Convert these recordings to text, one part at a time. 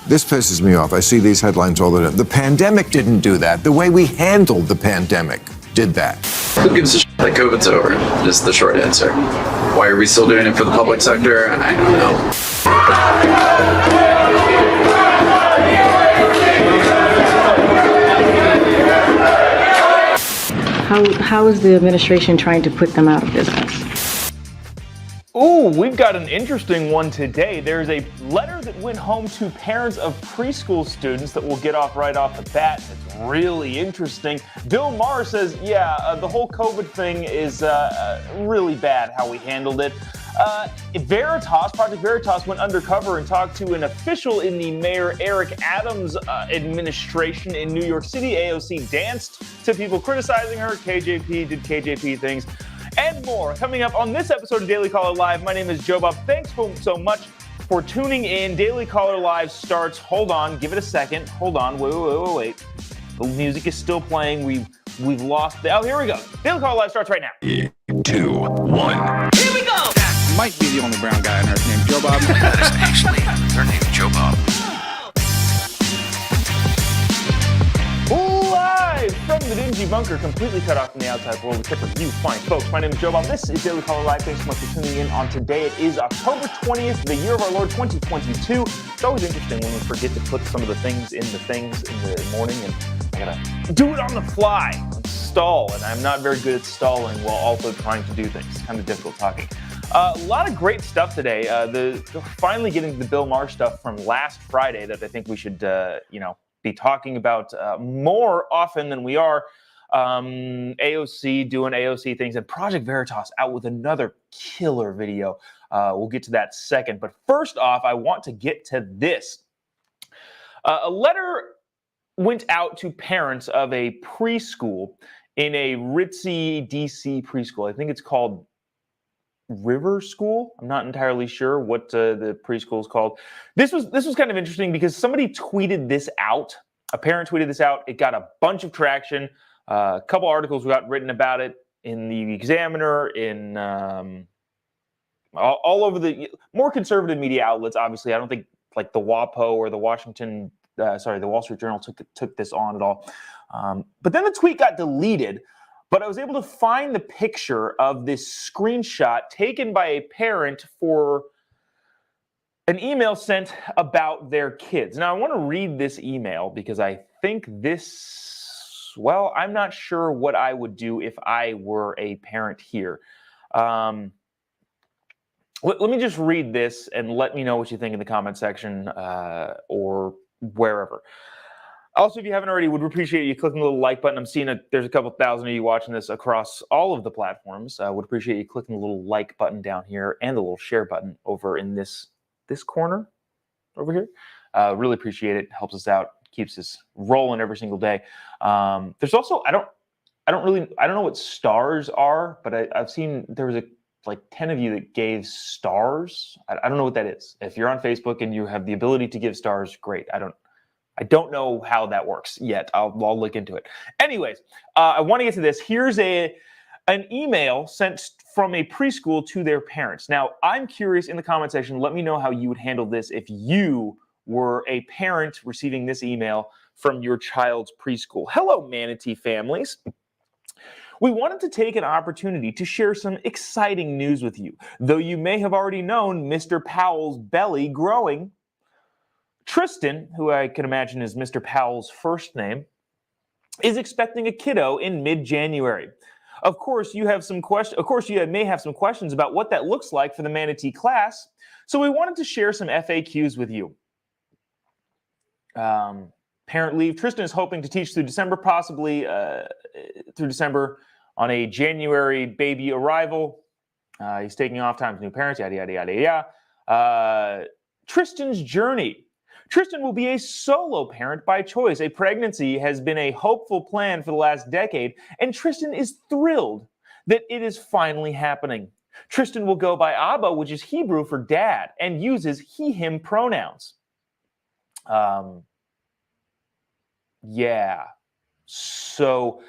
This pisses me off. I see these headlines all the time. The pandemic didn't do that. The way we handled the pandemic did that. Who gives a shit that COVID's over? Is the short answer. Why are we still doing it for the public sector? I don't know. How is the administration trying to put them out of business? Ooh, we've got an interesting one today. There's a letter that went home to parents of preschool students that we'll get off right off the bat. It's really interesting. Bill Maher says, the whole COVID thing is really bad how we handled it. Project Veritas went undercover and talked to an official in the Mayor Eric Adams administration in New York City. AOC danced to people criticizing her. KJP did KJP things. And more coming up on this episode of Daily Caller Live. My name is Jobob. Thanks so much for tuning in. Daily Caller Live starts. Hold on, give it a second. Hold on, wait. The music is still playing. We've lost. Here we go. Daily Caller Live starts right now. 3, 2, 1. Here we go. That might be the only brown guy on earth named Jobob. That is actually their name, Jobob. Live from the dingy bunker, completely cut off from the outside world, except for you fine folks. My name is Jobob. This is Daily Caller Live. Thanks so much for tuning in on today. It is October 20th, the year of our Lord 2022. It's always interesting when we forget to put some of the things in the morning, and I gotta do it on the fly, stall, and I'm not very good at stalling while also trying to do things. It's kind of difficult talking. A lot of great stuff today. Finally getting to the Bill Maher stuff from last Friday that I think we should, be talking about more often than we are. AOC doing AOC things, and Project Veritas out with another killer video. We'll get to that second. But first off, I want to get to this. A letter went out to parents of a preschool in a ritzy DC preschool. I think it's called River School. I'm not entirely sure what the preschool is called. This was kind of interesting because somebody tweeted this out. A parent tweeted this out. It got a bunch of traction. A couple articles got written about it in the Examiner, in all over the more conservative media outlets. Obviously, I don't think like the WAPO or the the Wall Street Journal took this on at all. But then the tweet got deleted. But I was able to find the picture of this screenshot taken by a parent for an email sent about their kids. Now, I want to read this email because I think I'm not sure what I would do if I were a parent here. Let me just read this and let me know what you think in the comment section or wherever. Also, if you haven't already, would appreciate you clicking the little like button. I'm seeing there's a couple thousand of you watching this across all of the platforms. Would appreciate you clicking the little like button down here and the little share button over in this corner over here. Really appreciate it. Helps us out. Keeps us rolling every single day. There's also I don't know what stars are, but I've seen there was like 10 of you that gave stars. I don't know what that is. If you're on Facebook and you have the ability to give stars, great. I don't know how that works yet. I'll look into it. Anyways, I want to get to this. Here's an email sent from a preschool to their parents. Now, I'm curious in the comment section, let me know how you would handle this if you were a parent receiving this email from your child's preschool. Hello, Manatee families. We wanted to take an opportunity to share some exciting news with you. Though you may have already known Mr. Powell's belly growing, Tristan, who I can imagine is Mr. Powell's first name, is expecting a kiddo in mid-January. Of course, you may have some questions about what that looks like for the Manatee class, so we wanted to share some FAQs with you. Parent leave. Tristan is hoping to teach through December, possibly through December on a January baby arrival. He's taking off time with new parents, yada, yada, yada, yada. Tristan's journey. Tristan will be a solo parent by choice. A pregnancy has been a hopeful plan for the last decade, and Tristan is thrilled that it is finally happening. Tristan will go by Abba, which is Hebrew for dad, and uses he, him pronouns. So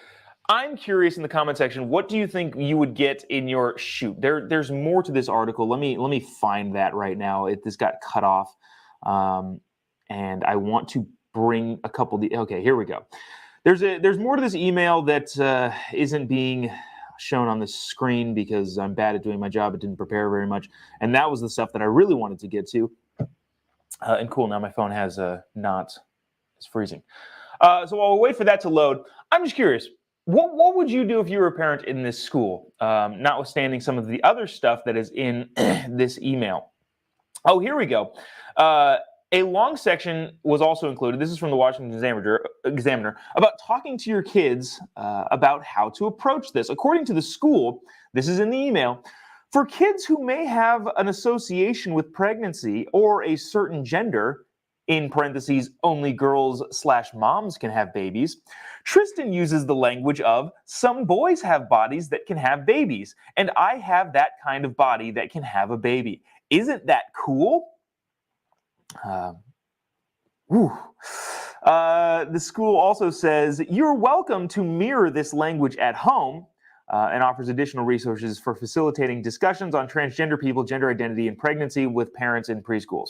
I'm curious in the comment section, what do you think you would get in your shoot? There's more to this article. Let me find that right now. This got cut off. and I want to bring a couple. Okay, here we go. There's more to this email that isn't being shown on the screen because I'm bad at doing my job. It didn't prepare very much, and that was the stuff that I really wanted to get to. And cool, now my phone has it's freezing. So while we wait for that to load, I'm just curious. What would you do if you were a parent in this school, notwithstanding some of the other stuff that is in this email? Oh, here we go. A long section was also included. This is from the Washington Examiner about talking to your kids about how to approach this. According to the school, this is in the email, for kids who may have an association with pregnancy or a certain gender, in parentheses, only girls/moms can have babies, Tristan uses the language of, some boys have bodies that can have babies, and I have that kind of body that can have a baby. Isn't that cool? The school also says, you're welcome to mirror this language at home, and offers additional resources for facilitating discussions on transgender people, gender identity, and pregnancy with parents in preschools.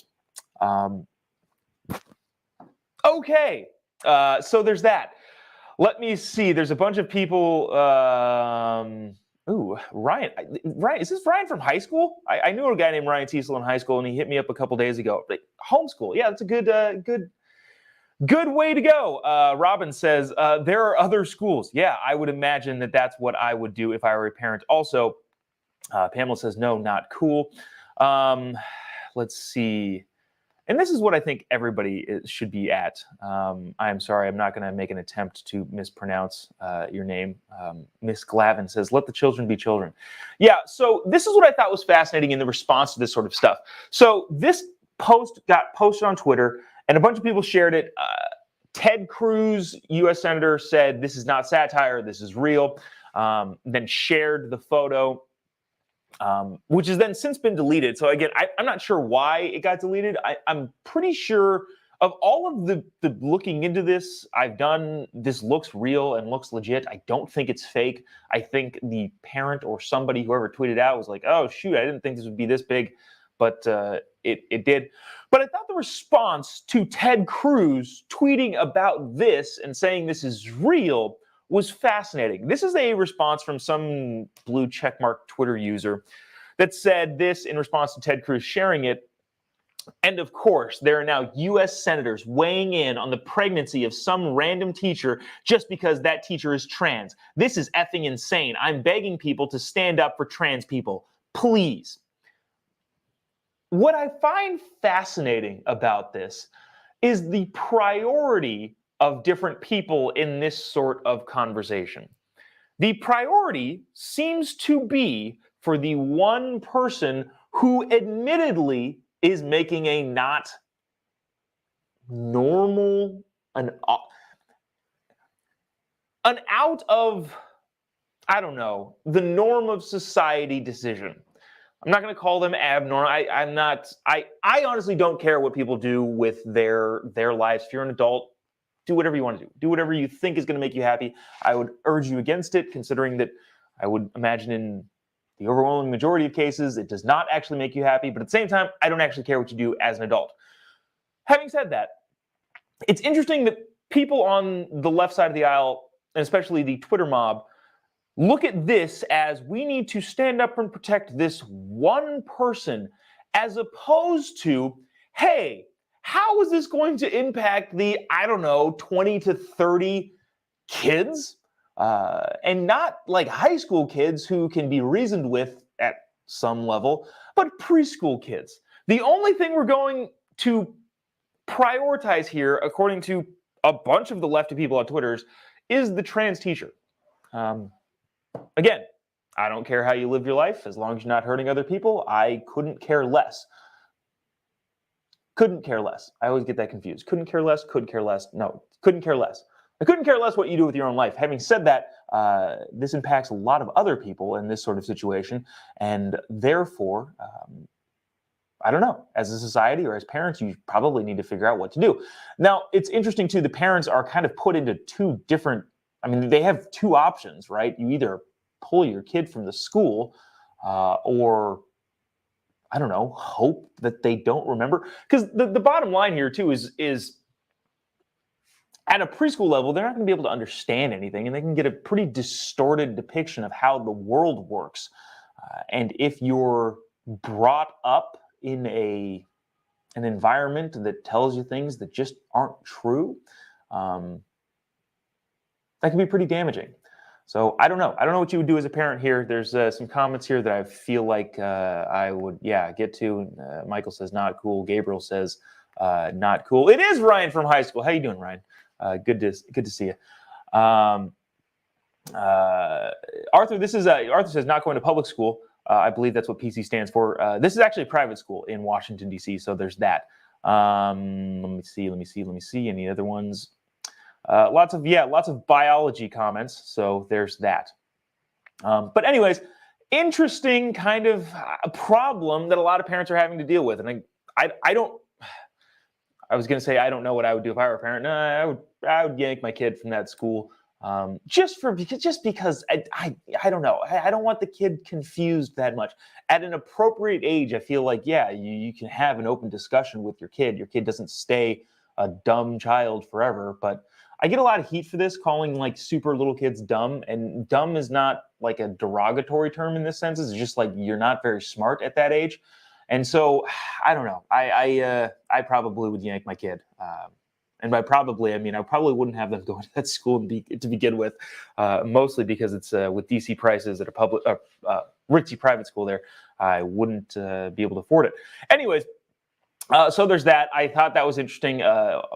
Okay, so there's that. Let me see. There's a bunch of people. Ryan. Is this Ryan from high school? I knew a guy named Ryan Teasel in high school, and he hit me up a couple days ago. Like, homeschool. Yeah, that's a good way to go. Robin says, there are other schools. Yeah, I would imagine that that's what I would do if I were a parent. Also, Pamela says, no, not cool. Let's see. And this is what I think everybody should be at. I am sorry, I'm not going to make an attempt to mispronounce your name. Miss Glavin says, let the children be children. Yeah, so this is what I thought was fascinating in the response to this sort of stuff. So this post got posted on Twitter, and a bunch of people shared it. Ted Cruz, U.S. Senator, said, this is not satire, this is real, then shared the photo. Which has then since been deleted. So again, I'm not sure why it got deleted. I'm pretty sure of all of the looking into this I've done, this looks real and looks legit. I don't think it's fake. I think the parent or somebody, whoever tweeted out, was like, oh, shoot, I didn't think this would be this big. But it did. But I thought the response to Ted Cruz tweeting about this and saying this is real was fascinating. This is a response from some blue checkmark Twitter user that said this in response to Ted Cruz sharing it. And of course, there are now U.S. senators weighing in on the pregnancy of some random teacher just because that teacher is trans. This is effing insane. I'm begging people to stand up for trans people. Please. What I find fascinating about this is the priority of different people in this sort of conversation. The priority seems to be for the one person who admittedly is making a not normal, an out of, I don't know, the norm of society decision. I'm not going to call them abnormal. I honestly don't care what people do with their lives. If you're an adult, do whatever you want to do. Do whatever you think is going to make you happy. I would urge you against it, considering that I would imagine in the overwhelming majority of cases, it does not actually make you happy. But at the same time, I don't actually care what you do as an adult. Having said that, it's interesting that people on the left side of the aisle, and especially the Twitter mob, look at this as we need to stand up and protect this one person, as opposed to, hey, how is this going to impact the, 20 to 30 kids? And not like high school kids who can be reasoned with at some level, but preschool kids. The only thing we're going to prioritize here, according to a bunch of the lefty people on Twitter, is the trans teacher. Again, I don't care how you live your life, as long as you're not hurting other people. I couldn't care less. Couldn't care less. I always get that confused. Couldn't care less, could care less. No, couldn't care less. I couldn't care less what you do with your own life. Having said that, this impacts a lot of other people in this sort of situation, and therefore, I don't know, as a society or as parents, you probably need to figure out what to do. Now, it's interesting too, the parents are kind of put into two different, they have two options, right? You either pull your kid from the school or I don't know, hope that they don't remember. Because the bottom line here too is at a preschool level, they're not going to be able to understand anything, and they can get a pretty distorted depiction of how the world works. And if you're brought up in an environment that tells you things that just aren't true, that can be pretty damaging. So I don't know. I don't know what you would do as a parent here. There's some comments here that I feel like I would, get to. Michael says not cool. Gabriel says not cool. It is Ryan from high school. How you doing, Ryan? Good to see you. Arthur, Arthur says not going to public school. I believe that's what PC stands for. This is actually a private school in Washington, D.C., so there's that. Let me see. Any other ones? Lots of biology comments, so there's that. But anyways, interesting kind of a problem that a lot of parents are having to deal with. And I was going to say I don't know what I would do if I were a parent. No, I would yank my kid from that school. Just because I don't know. I don't want the kid confused that much. At an appropriate age, I feel like, you can have an open discussion with your kid. Your kid doesn't stay a dumb child forever. But I get a lot of heat for this, calling like super little kids dumb. And dumb is not like a derogatory term in this sense. It's just like you're not very smart at that age. And so I don't know. I probably would yank my kid. And by probably, I mean I probably wouldn't have them go to that school to begin with, mostly because it's with DC prices at a public, ritzy private school there. I wouldn't be able to afford it. Anyways, so there's that. I thought that was interesting.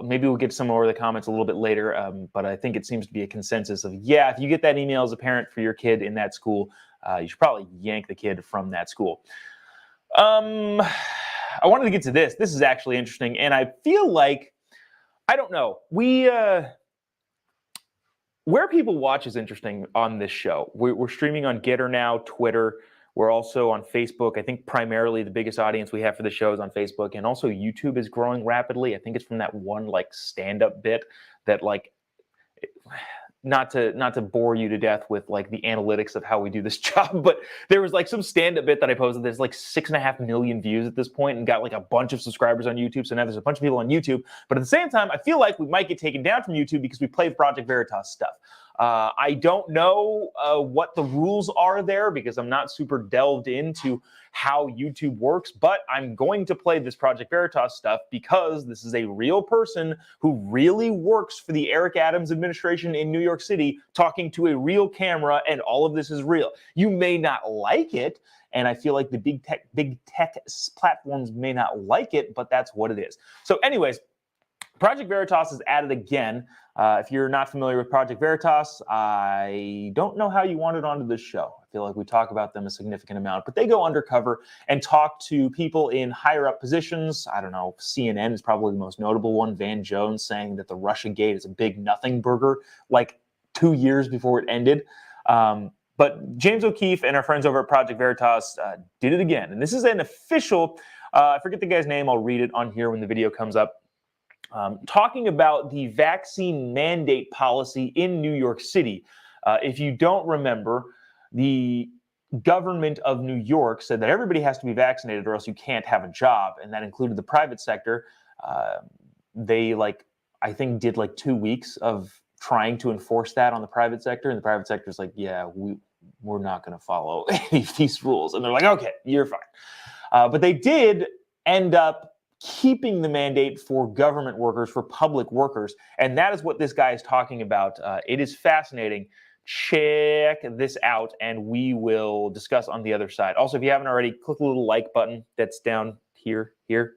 Maybe we'll get to some more of the comments a little bit later, but I think it seems to be a consensus of, if you get that email as a parent for your kid in that school, you should probably yank the kid from that school. I wanted to get to this. This is actually interesting, and I feel like, I don't know. Where people watch is interesting on this show. We're streaming on Getter now, Twitter. We're also on Facebook. I think primarily the biggest audience we have for the show is on Facebook, and also YouTube is growing rapidly. I think it's from that one like stand-up bit that like, not to bore you to death with like the analytics of how we do this job, but there was like some stand-up bit that I posted that's like 6.5 million views at this point and got like a bunch of subscribers on YouTube. So now there's a bunch of people on YouTube, but at the same time, I feel like we might get taken down from YouTube because we play Project Veritas stuff. I don't know what the rules are there because I'm not super delved into how YouTube works, but I'm going to play this Project Veritas stuff because this is a real person who really works for the Eric Adams administration in New York City talking to a real camera, and all of this is real. You may not like it, and I feel like the big tech platforms may not like it, but that's what it is. So anyways, Project Veritas is at it again. If you're not familiar with Project Veritas, I don't know how you want it onto this show. I feel like we talk about them a significant amount, but they go undercover and talk to people in higher up positions. I don't know, CNN is probably the most notable one. Van Jones saying that the Russiagate is a big nothing burger, like 2 years before it ended. But James O'Keefe and our friends over at Project Veritas did it again. And this is an official, I forget the guy's name, I'll read it on here when the video comes up. Talking about the vaccine mandate policy in New York City. If you don't remember, the government of New York said that everybody has to be vaccinated or else you can't have a job, and that included the private sector. They, I think, did 2 weeks of trying to enforce that on the private sector, and the private sector is like, we're not going to follow any of these rules. And they're like, okay, you're fine. But they did end up keeping the mandate for government workers, for public workers. And that is what this guy is talking about. It is fascinating. Check this out, and we will discuss on the other side. Also, if you haven't already, click the little like button that's down here, and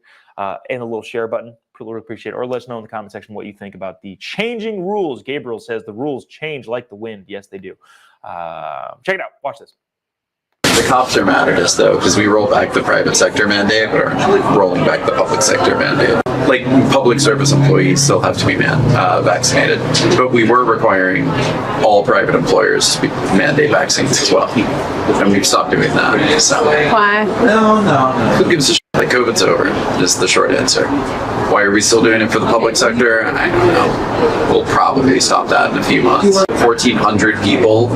the little share button. Really appreciate it. Or let us know in the comment section what you think about the changing rules. Gabriel says the rules change like the wind. Yes, they do. Check it out. Watch this. The cops are mad at us, though, because we roll back the private sector mandate, or rolling back the public sector mandate. Public service employees still have to be vaccinated, but we were requiring all private employers to mandate vaccines as well, and we've stopped doing that. So. Why? No. Who gives a shit? COVID's over, is the short answer. Why are we still doing it for the public sector? I don't know. We'll probably stop that in a few months. 1,400 people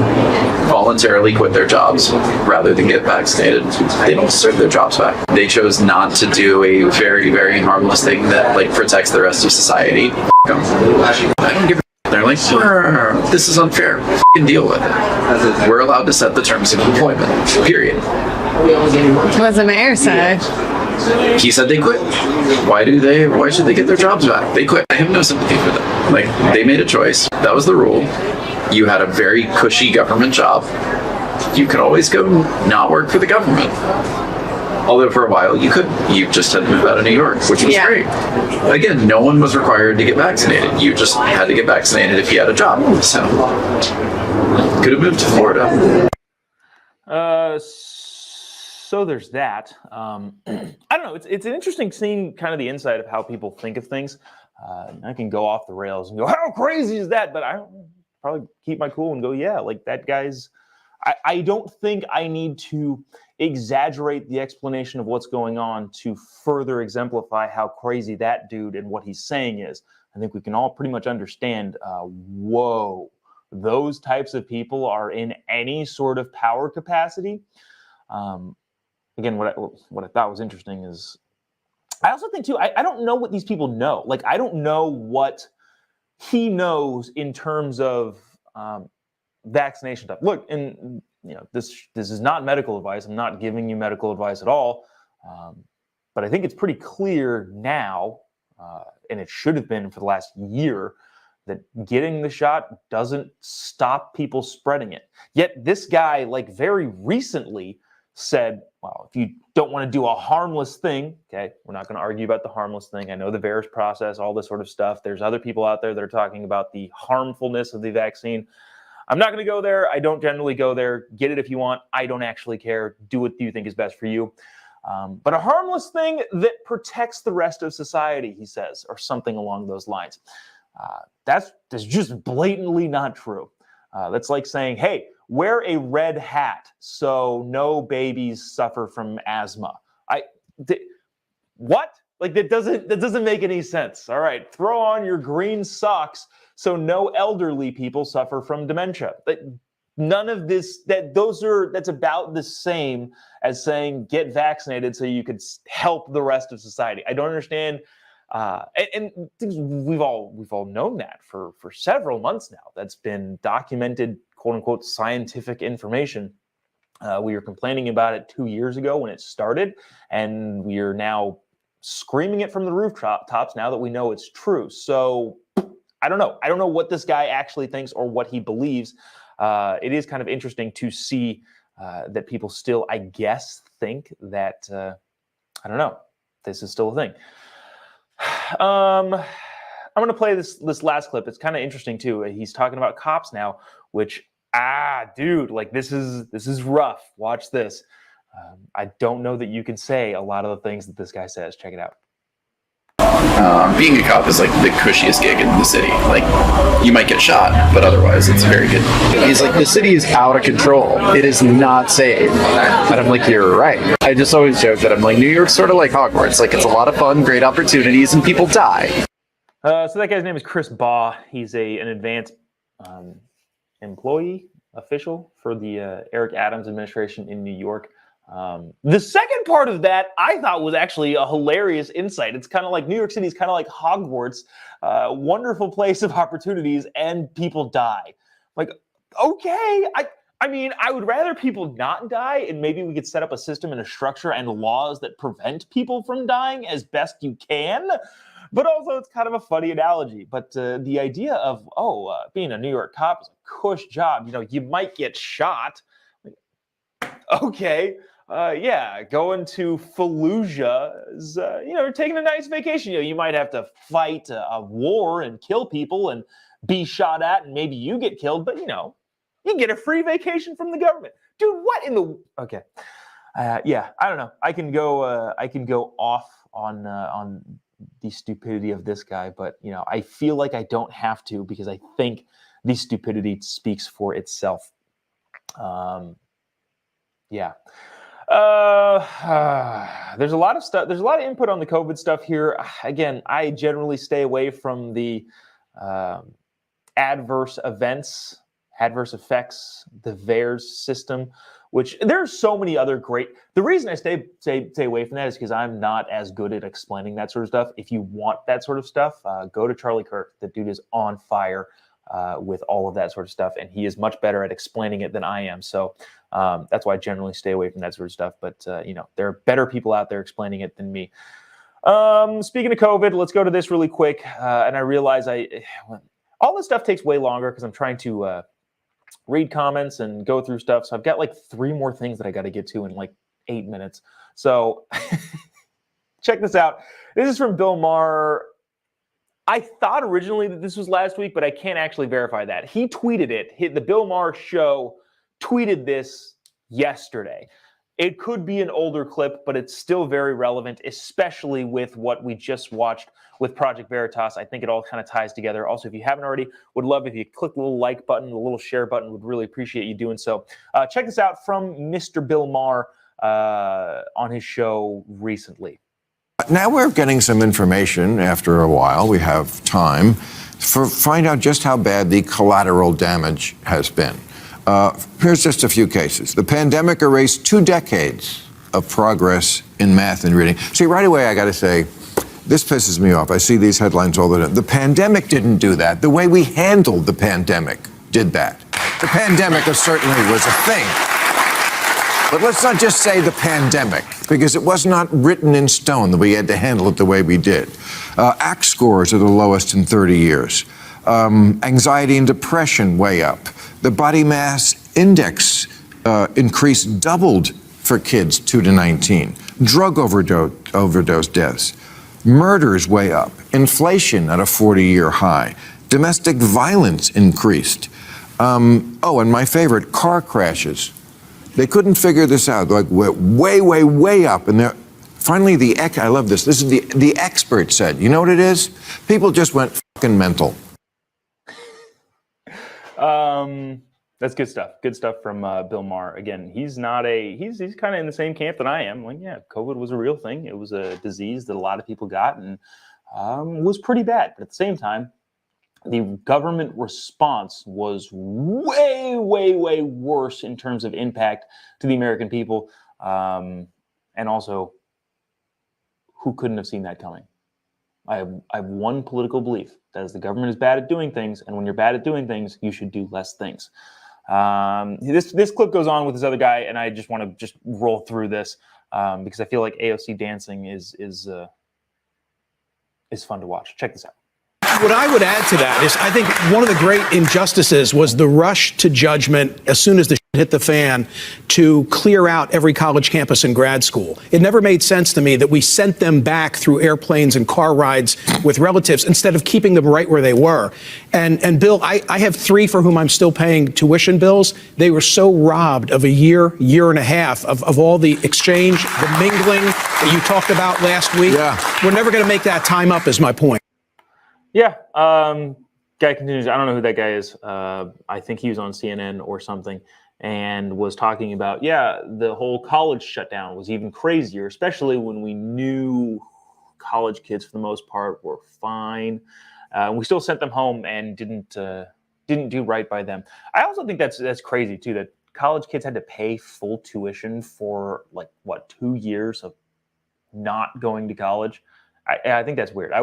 voluntarily quit their jobs rather than get vaccinated. They don't deserve their jobs back. They chose not to do a very, very harmless thing that like protects the rest of society. I don't give a. They're like, this is unfair. Deal with it. We're allowed to set the terms of employment. Period. What does the mayor say? He said they quit. Why should they get their jobs back? They quit. I have no sympathy for them. Like, they made a choice. That was the rule. You had a very cushy government job. You could always go not work for the government. Although for a while you could. You just had to move out of New York, which was great. Again, no one was required to get vaccinated. You just had to get vaccinated if you had a job. So, could have moved to Florida. So there's that. I don't know. It's an interesting seeing kind of the inside of how people think of things. I can go off the rails and go, how crazy is that? But I probably keep my cool and go, yeah, like that guy's. I don't think I need to exaggerate the explanation of what's going on to further exemplify how crazy that dude and what he's saying is. I think we can all pretty much understand, whoa, those types of people are in any sort of power capacity. Again, what I thought was interesting is I also think, too, I don't know what these people know. Like, I don't know what he knows in terms of vaccination stuff. Look, and this is not medical advice. I'm not giving you medical advice at all. But I think it's pretty clear now, and it should have been for the last year, that getting the shot doesn't stop people spreading it. Yet this guy, like very recently, said, well, if you don't want to do a harmless thing, okay, we're not going to argue about the harmless thing. I know the VAERS process, all this sort of stuff. There's other people out there that are talking about the harmfulness of the vaccine. I'm not going to go there. I don't generally go there. Get it if you want. I don't actually care. Do what you think is best for you. But a harmless thing that protects the rest of society, he says, or something along those lines. That's just blatantly not true. That's like saying, hey, wear a red hat so no babies suffer from asthma. What? Like that doesn't make any sense. All right, throw on your green socks so no elderly people suffer from dementia. None of this, that's about the same as saying get vaccinated so you could help the rest of society. I don't understand. And we've all known that for several months now. That's been documented, quote unquote, scientific information. We were complaining about it 2 years ago when it started, and we are now screaming it from the rooftops now that we know it's true. So I don't know. I don't know what this guy actually thinks or what he believes. It is kind of interesting to see that people still, I guess, think that, I don't know, this is still a thing. I'm going to play this last clip. It's kind of interesting, too. He's talking about cops now, which, dude, like this is rough. Watch this. I don't know that you can say a lot of the things that this guy says. Check it out. Being a cop is like the cushiest gig in the city. Like, you might get shot, but otherwise it's very good. He's like, the city is out of control. It is not safe. And I'm like, you're right. I just always joke that I'm like, New York's sort of like Hogwarts. Like, it's a lot of fun, great opportunities, and people die. So that guy's name is Chris Baugh. He's an advanced employee, official for the Eric Adams administration in New York. The second part of that I thought was actually a hilarious insight. It's kind of like New York City is kind of like Hogwarts, wonderful place of opportunities, and people die. Like, okay, I mean, I would rather people not die, and maybe we could set up a system and a structure and laws that prevent people from dying as best you can. But also, it's kind of a funny analogy. But the idea of, being a New York cop is a cush job. You might get shot. Okay. Going to Fallujah is, taking a nice vacation. You might have to fight a war and kill people and be shot at, and maybe you get killed, but, you get a free vacation from the government. Dude, what in the... Okay. I don't know. I can go off on the stupidity of this guy, but, I feel like I don't have to because I think the stupidity speaks for itself. There's a lot of stuff. There's a lot of input on the COVID stuff here. Again, I generally stay away from the adverse effects, the VAERS system, which there's so many other great. The reason I stay away from that is because I'm not as good at explaining that sort of stuff. If you want that sort of stuff, go to Charlie Kirk. The dude is on fire with all of that sort of stuff, and he is much better at explaining it than I am. So that's why I generally stay away from that sort of stuff. But there are better people out there explaining it than me. Speaking of COVID, let's go to this really quick. And I realize all this stuff takes way longer because I'm trying to read comments and go through stuff. So I've got like 3 more things that I got to get to in like 8 minutes. So check this out. This is from Bill Maher. I thought originally that this was last week, but I can't actually verify that. He tweeted it. The Bill Maher show tweeted this yesterday. It could be an older clip, but it's still very relevant, especially with what we just watched with Project Veritas. I think it all kind of ties together. Also, if you haven't already, would love if you click the little like button, the little share button. Would really appreciate you doing so. Check this out from Mr. Bill Maher on his show recently. Now we're getting some information after a while. We have time to find out just how bad the collateral damage has been. Here's just a few cases. The pandemic erased 2 decades of progress in math and reading. See, right away, I got to say, this pisses me off. I see these headlines all the time. The pandemic didn't do that. The way we handled the pandemic did that. The pandemic certainly was a thing. But let's not just say the pandemic, because it was not written in stone that we had to handle it the way we did. ACT scores are the lowest in 30 years. Anxiety and depression way up. The body mass index doubled for kids 2 to 19. Drug overdose deaths. Murders way up. Inflation at a 40-year high. Domestic violence increased. And my favorite, car crashes. They couldn't figure this out. Like way up. And finally, I love this. This is the expert said. You know what it is? People just went fucking mental. That's good stuff. Good stuff from Bill Maher. Again, he's kind of in the same camp that I am. Like, yeah, COVID was a real thing. It was a disease that a lot of people got and was pretty bad. But at the same time, the government response was way worse in terms of impact to the American people. And also, who couldn't have seen that coming? I have one political belief. That is, the government is bad at doing things, and when you're bad at doing things, you should do less things. This clip goes on with this other guy, and I just want to roll through this because I feel like AOC dancing is fun to watch. Check this out. What I would add to that is I think one of the great injustices was the rush to judgment as soon as the shit hit the fan to clear out every college campus and grad school. It never made sense to me that we sent them back through airplanes and car rides with relatives instead of keeping them right where they were. And Bill, I have 3 for whom I'm still paying tuition bills. They were so robbed of a year and a half of all the exchange, the mingling that you talked about last week. Yeah. We're never going to make that time up is my point. Yeah. Guy continues. I don't know who that guy is. I think he was on CNN or something and was talking about, the whole college shutdown was even crazier, especially when we knew college kids for the most part were fine. We still sent them home and didn't do right by them. I also think that's crazy too, that college kids had to pay full tuition for 2 years of not going to college. I think that's weird. I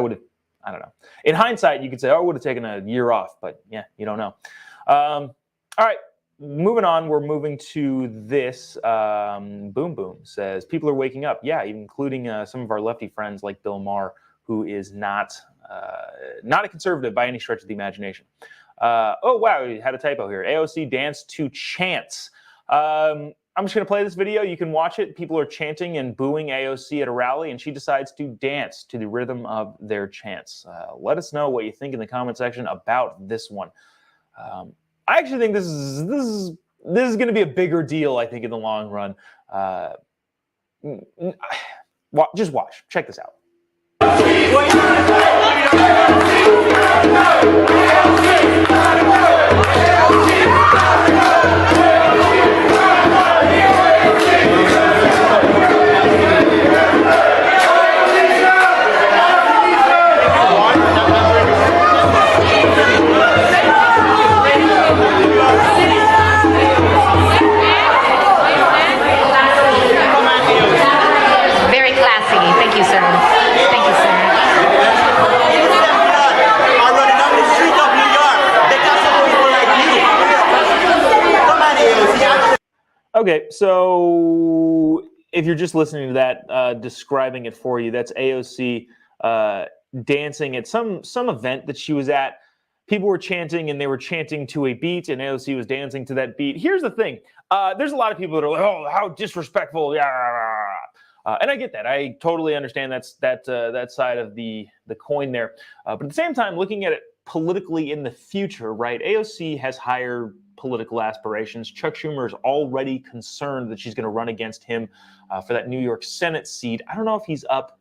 don't know. In hindsight, you could say, I would have taken a year off, but yeah, you don't know. All right, moving on. We're moving to this. Boom Boom says, people are waking up. Yeah, including some of our lefty friends like Bill Maher, who is not a conservative by any stretch of the imagination. Oh, wow, we had a typo here. AOC danced to chants. I'm just going to play this video. You can watch it. People are chanting and booing AOC at a rally, and she decides to dance to the rhythm of their chants. Let us know what you think in the comment section about this one. I actually think this is going to be a bigger deal, I think, in the long run. Just watch. Check this out. Okay, so if you're just listening to that, describing it for you, that's AOC dancing at some event that she was at. People were chanting, and they were chanting to a beat, and AOC was dancing to that beat. Here's the thing: there's a lot of people that are like, "Oh, how disrespectful!" And I get that. I totally understand that side of the coin there. But at the same time, looking at it politically in the future, right? AOC has higher political aspirations. Chuck Schumer is already concerned that she's going to run against him for that New York Senate seat. I don't know if he's up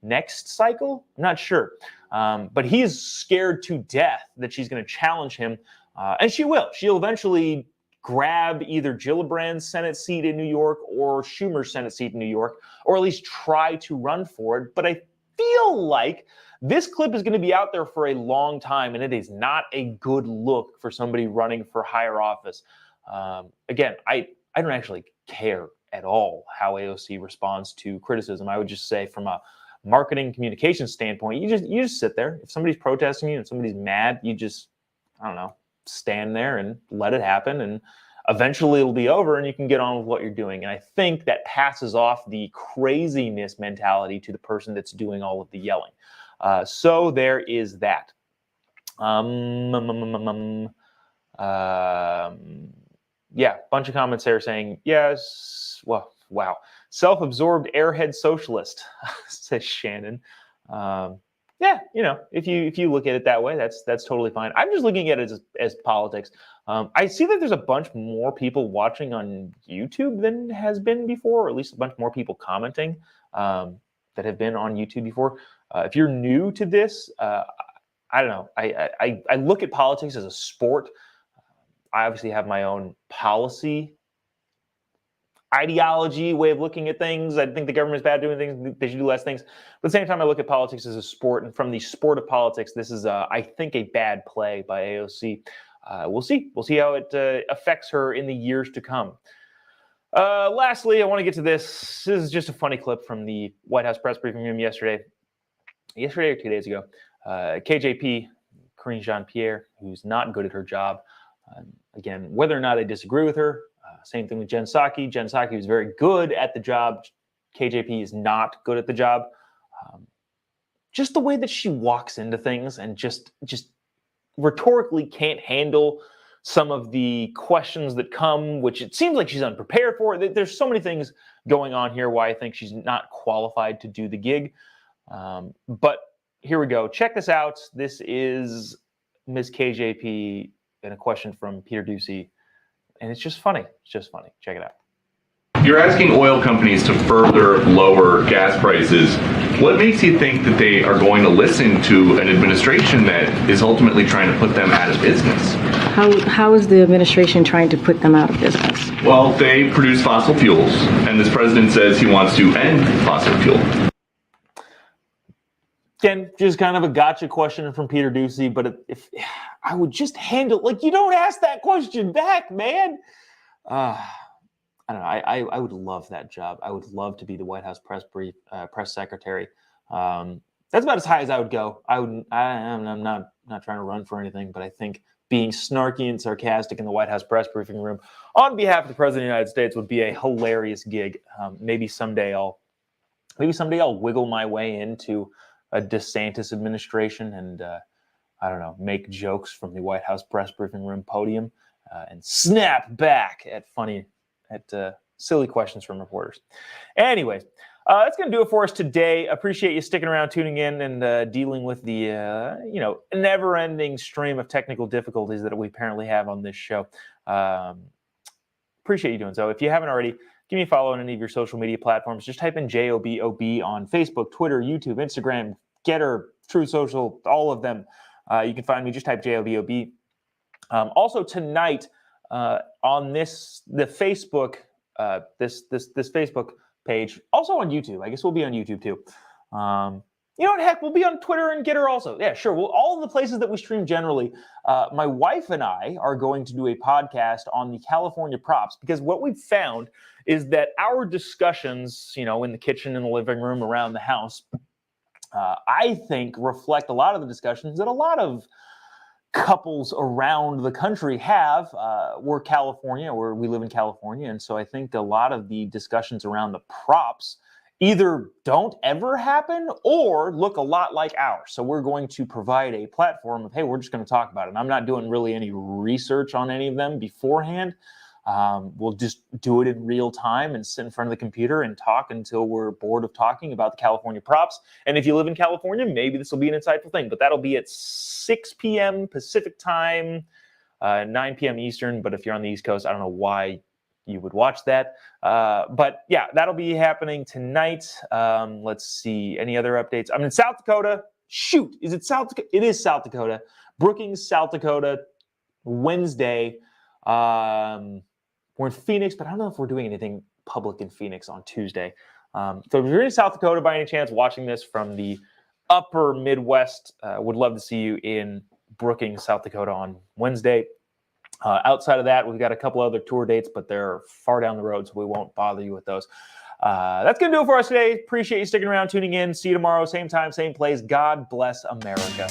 next cycle. I'm not sure. But he is scared to death that she's going to challenge him. And she will. She'll eventually grab either Gillibrand's Senate seat in New York or Schumer's Senate seat in New York, or at least try to run for it. But I feel like this clip is going to be out there for a long time, and it is not a good look for somebody running for higher office. Again, I don't actually care at all how AOC responds to criticism. I would just say from a marketing communication standpoint, you just sit there. If somebody's protesting you and somebody's mad, you just, I don't know, stand there and let it happen, and eventually it'll be over and you can get on with what you're doing. And I think that passes off the craziness mentality to the person that's doing all of the yelling. So there is that. Yeah, bunch of comments there saying, yes, well, wow. Self-absorbed airhead socialist, says Shannon. Yeah, if you look at it that way, that's totally fine. I'm just looking at it as politics. I see that there's a bunch more people watching on YouTube than has been before, or at least a bunch more people commenting that have been on YouTube before. If you're new to this, I don't know. I look at politics as a sport. I obviously have my own policy ideology, way of looking at things. I think the government's bad doing things. They should do less things. But at the same time, I look at politics as a sport. And from the sport of politics, this is, I think, a bad play by AOC. We'll see. We'll see how it affects her in the years to come. Lastly, I want to get to this. This is just a funny clip from the White House press briefing room yesterday or 2 days ago. KJP, Karine Jean-Pierre, who's not good at her job. Again, whether or not I disagree with her, same thing with Jen Psaki. Jen Psaki was very good at the job. KJP is not good at the job. Just the way that she walks into things and just rhetorically can't handle some of the questions that come, which it seems like she's unprepared for. There's so many things going on here why I think she's not qualified to do the gig. But here we go. Check this out. This is Ms. KJP and a question from Peter Doocy. And it's just funny. It's just funny. Check it out. You're asking oil companies to further lower gas prices. What makes you think that they are going to listen to an administration that is ultimately trying to put them out of business? How is the administration trying to put them out of business? Well, they produce fossil fuels, and this president says he wants to end fossil fuel. Again, just kind of a gotcha question from Peter Doocy, but if I would just handle, like, you don't ask that question back, man. I don't know. I would love that job. I would love to be the White House press secretary. That's about as high as I would go. I'm not trying to run for anything, but I think being snarky and sarcastic in the White House press briefing room on behalf of the President of the United States would be a hilarious gig. Maybe someday I'll wiggle my way into a DeSantis administration and I don't know, make jokes from the White House press briefing room podium and snap back at silly questions from reporters. Anyways, that's going to do it for us today. Appreciate you sticking around, tuning in, and dealing with the never-ending stream of technical difficulties that we apparently have on this show. Appreciate you doing so. If you haven't already, give me a follow on any of your social media platforms. Just type in JOBOB on Facebook, Twitter, YouTube, Instagram, Getter, True Social, all of them. You can find me. Just type JOBOB. Also tonight on the Facebook, this Facebook page, also on YouTube. I guess we'll be on YouTube too. You know what? Heck, we'll be on Twitter and Getter also. Yeah, sure. Well, all the places that we stream generally. My wife and I are going to do a podcast on the California props because what we've found is that our discussions, in the kitchen, in the living room, around the house, I think reflect a lot of the discussions that a lot of couples around the country have. We're California, or we live in California, and so I think a lot of the discussions around the props either don't ever happen or look a lot like ours. So we're going to provide a platform of, hey, we're just going to talk about it. And I'm not doing really any research on any of them beforehand. We'll just do it in real time and sit in front of the computer and talk until we're bored of talking about the California props. And if you live in California, maybe this will be an insightful thing, but that'll be at 6 p.m. Pacific time, 9 p.m. Eastern. But if you're on the East Coast, I don't know why you would watch that. But yeah, that'll be happening tonight. Let's see, any other updates? I'm in South Dakota. Shoot, is it South Dakota? It is South Dakota. Brookings, South Dakota, Wednesday. We're in Phoenix, but I don't know if we're doing anything public in Phoenix on Tuesday. So if you're in South Dakota by any chance watching this from the upper Midwest, would love to see you in Brookings, South Dakota on Wednesday. Outside of that, we've got a couple other tour dates, but they're far down the road, so we won't bother you with those. That's going to do it for us today. Appreciate you sticking around, tuning in. See you tomorrow, same time, same place. God bless America.